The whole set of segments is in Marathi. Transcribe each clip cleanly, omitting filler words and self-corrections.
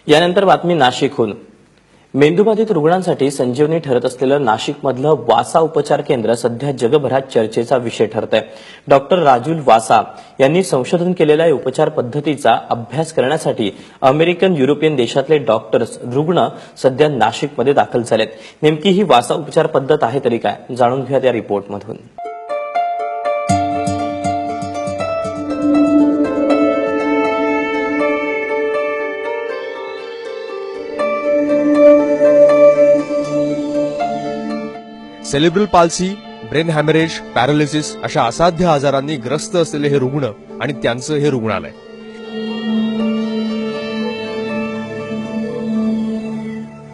यानंतर बातमी नाशिकहून। मेंदूबाधित रुग्णांसाठी संजीवनी ठरत असलेलं नाशिकमधलं वासा उपचार केंद्र सध्या जगभरात चर्चेचा विषय ठरतंय। डॉक्टर राजुल वासा यांनी संशोधन केलेल्या या उपचार पद्धतीचा अभ्यास करण्यासाठी अमेरिकन युरोपियन देशातले डॉक्टर्स रुग्ण सध्या नाशिकमध्ये दाखल झालेत। नेमकी ही वासा उपचार पद्धत आहे तरी काय, जाणून घेऊयात या रिपोर्टमधून। Cerebral palsy, brain haemorrhage, paralysis अशा असाध्य आजारांनी ग्रस्त असलेले हे रुग्ण आणि त्यांचं हे रुग्णालय।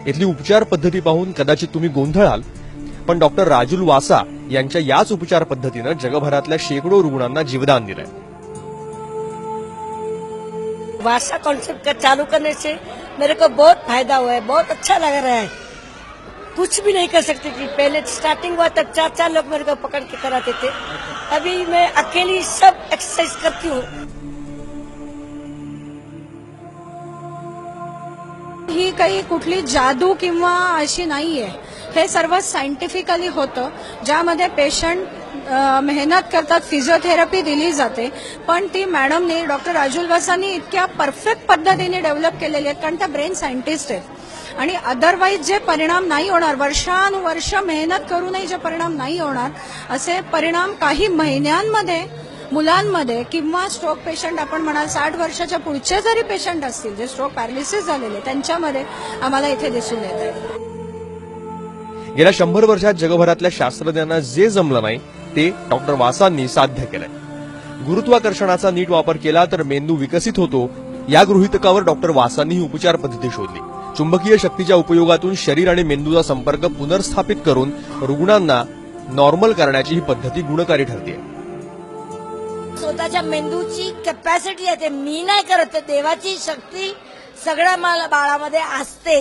इथली उपचार पद्धती पाहून कदाचित तुम्ही गोंधळाल, पण डॉक्टर राजुल वासा यांच्या याच उपचार पद्धतीनं जगभरातल्या शेकडो रुग्णांना जीवदान दिलंय। वासा कॉन्सेप्ट का चालू करने से मेरे को बहुत फायदा हुआ है, बहुत अच्छा लग रहा है। कुछ भी नहीं कर सकती थी, पहले स्टार्टिंग हुआ तब 4 लोग मेरे को पकड़ के कराते थे, अभी मैं अकेली सब एक्सरसाइज करती हूँ। ही काही कुठली जादू किंवा अशी नाहीये, हे सर्व सायंटिफिकली होतं, ज्यामध्ये पेशंट मेहनत करतात, फिजिओथेरपी दिली जाते, पण ती मॅडमने डॉक्टर राजुल वासांनी इतक्या परफेक्ट पद्धतीने डेव्हलप केलेली आहेत, कारण त्या ब्रेन सायंटिस्ट आहेत। आणि अदरवाईज जे परिणाम नाही होणार, वर्षानुवर्ष मेहनत करूनही जे परिणाम नाही होणार, असे परिणाम काही महिन्यांमध्ये मुलांमध्ये किंवा स्ट्रोक पेशंट आपण म्हणाल 60 वर्षाच्या पुढचे जरी पेशंट असतील, जे स्ट्रोक पॅरालिसिस झालेले, त्यांच्यामध्ये आम्हाला इथे दिसून येत आहे। गेल्या 100 वर्षात जगभरातल्या शास्त्रज्ञांना जे जमलं नाही ते डॉक्टर वासांनी साध्य केलंय। गुरुत्वाकर्षणाचा नीट वापर केला तर मेंदू विकसित होतो, या गृहीतकावर डॉक्टर वासांनी ही उपचार पद्धती शोधली। चुंबकीय शक्तीच्या उपयोगातून शरीर आणि मेंदूचा संपर्क पुनर्स्थापित करून रुग्णांना नॉर्मल करण्याची ही पद्धती गुणकारी ठरते। स्वतःच्या मेंदूची कॅपॅसिटी आहे, मी नाही करत, देवाची शक्ती सगळ्या बाळामध्ये असते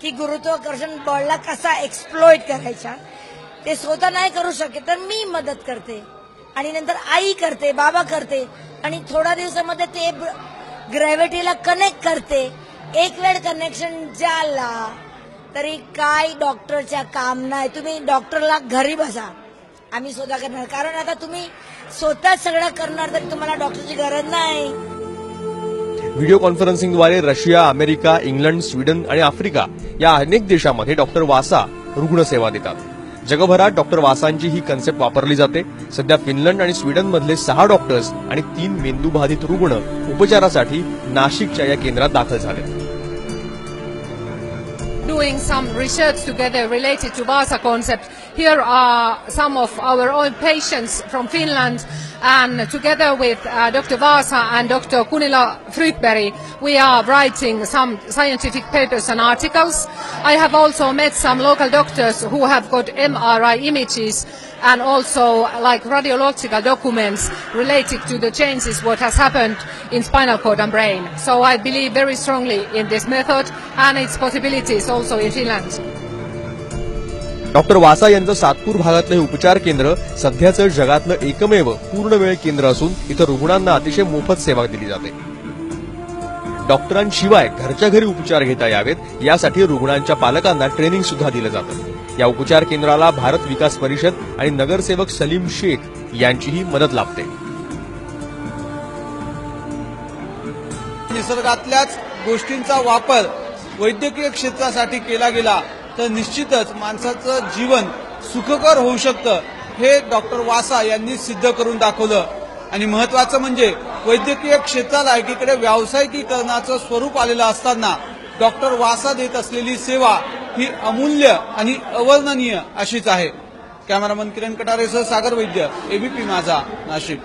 की गुरुत्वाकर्षण बळला कसा एक्सप्लॉइट करायचा, ते स्वतः नाही करू शकत तर मी मदत करते आणि नंतर आई करते, बाबा करते आणि थोड्या दिवसामध्ये ते ग्रॅव्हिटीला कनेक्ट करते। एक वेळ कनेक्शन झाला तरी काय डॉक्टरच्या काम नाही, तुम्ही डॉक्टरला घरी बसा, आम्ही स्वतः करणार, कारण आता तुम्ही स्वतः सगळं करणार तरी तुम्हाला डॉक्टरची गरज नाही। व्हिडिओ कॉन्फरन्सिंगद्वारे रशिया, अमेरिका, इंग्लंड, स्वीडन आणि आफ्रिका या अनेक देशांमध्ये डॉक्टर वासा रुग्णसेवा देतात। जगभरात डॉक्टर वासांची ही कन्सेप्ट वापरली जाते। सध्या फिनलंड आणि स्वीडनमधले 6 डॉक्टर्स आणि 3 मेंदूबाधित रुग्ण उपचारासाठी नाशिकच्या या केंद्रात दाखल झाले। Doing some research together related to Vasa concept. Here are some of our own patients from Finland, and together with Dr. Vasa and Dr. Kunila Frykberg, we are writing some scientific papers and articles. I have also met some local doctors who have got MRI images and also like radiological documents related to the changes what has happened in spinal cord and brain. So I believe very strongly in this method and its possibilities also in Finland. Doctor Vasa यांचं सातपूर भागातलं हे उपचार केंद्र सध्याचं जगातलं एकमेव पूर्णवेळ केंद्र असून इथं रुग्णांना अतिशय मोफत सेवा दिली जाते। डॉक्टरांशिवाय घरच्या घरी उपचार घेता यावेत यासाठी रुग्णांच्या पालकांना ट्रेनिंग सुद्धा दिलं जातं। या उपचार केंद्राला भारत विकास परिषद आणि नगरसेवक सलीम शेख यांचीही मदत लाभते। निसर्गातल्याच गोष्टींचा वापर वैद्यकीय क्षेत्रासाठी केला गेला तर निश्चितच माणसाचं जीवन सुखकर होऊ शकतं, हे डॉक्टर वासा यांनी सिद्ध करून दाखवलं। आणि महत्वाचं म्हणजे वैद्यकीय क्षेत्राला एकीकडे व्यावसायिकीकरणाचं स्वरूप आलेलं असताना डॉक्टर वासा देत असलेली सेवा ही अमूल्य आणि अवर्णनीय अशीच आहे। कॅमेरामन किरण कटारेसह सागर वैद्य, एबीपी माझा, नाशिक।